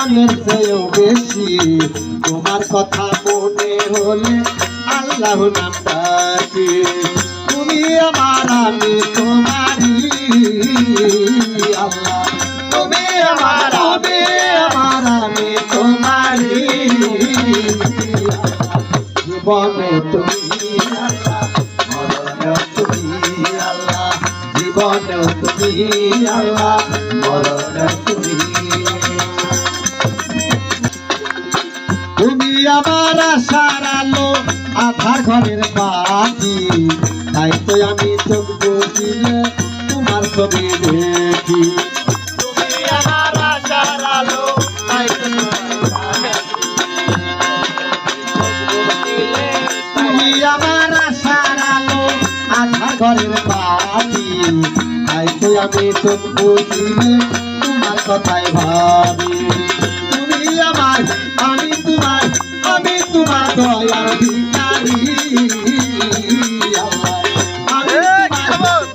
জীবনের চেয়েও বেশি তোমার কথা মনে হলে আল্লাহ নামটা কি তুমি আমার আমি তোমারই আল্লাহ তুমি আমার আমি তোমারই জীবনে তুমি আল্লাহ মরণে তুমি আল্লাহ জীবনে তুমি আল্লাহ মরণে তুমি তুমি আমার আশার আলো আধার ঘরের বাতি তাই তো আমি চোখ বুঝিলে তোমার ছবি দেখি তুমি আমার আশার আলো তাই তো তুমি আমার আশার আলো আধার ঘরের বাতি তাই তো আমি চোখ বুঝিলে তোমার কথাই ভাবি তুমি আমার আমি তোমার দয়ার ভিখারি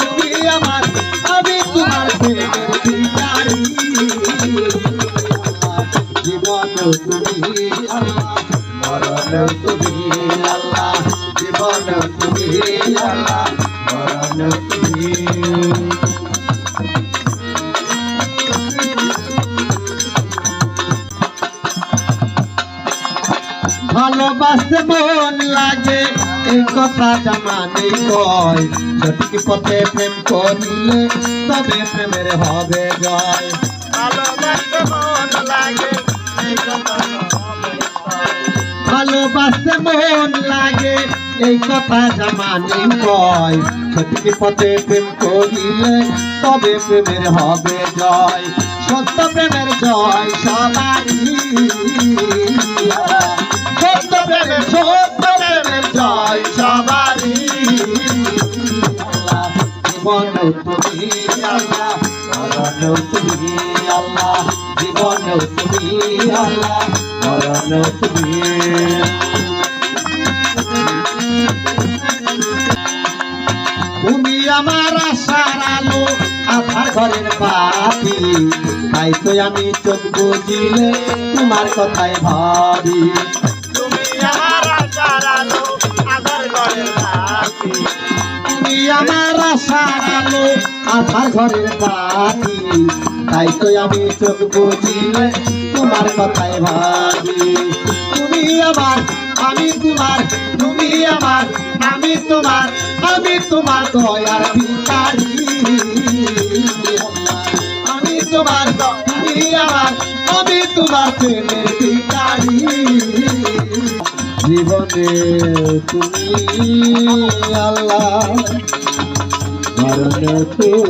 তুমি আমার আমি তোমার প্রেমের ভিখারি জীবন তুমি আল্লাহ মরণ তুমি আল্লাহ জীবন তুমি আল্লাহ মরণ তুমি ভালোবাসতে মন লাগে এই কথা জামানেই কয় সঠিক পথে প্রেম করিলে তবে প্রেমের হবে জয় ভালোবাসতে মন লাগে ভালোবাসতে মন লাগে এই কথা জামানেই কয় সঠিক পথে প্রেম করিলে তবে প্রেমের হবে জয় সত্য প্রেমের জয় সবারই সত্য প্রেমের জয় সবারই জীবন তুমি আল্লাহ মরণ তুমি আল্লাহ জীবন তুমি আল্লাহ মরণ তুমি তুমি আমার আশার আলো আধার ঘরের বাতি তাই তো আমি চোখ বুঝিলে তোমার কথাই ভাবি তুমি আমার আশার আলো আধার ঘরের বাতি তুমি আমার আশার আলো আধার ঘরের বাতি তাই তো আমি চোখ বুঝিলে তোমার কথাই ভাবি তুমি আমার আমি তোমার তুমি আমার আমি তোমার দয়ার ভিখারি আমি তোমার তুমি আমার আমি তোমার প্রেমের ভিখারি জীবনে তুমি আল্লাহ মরণে তুমি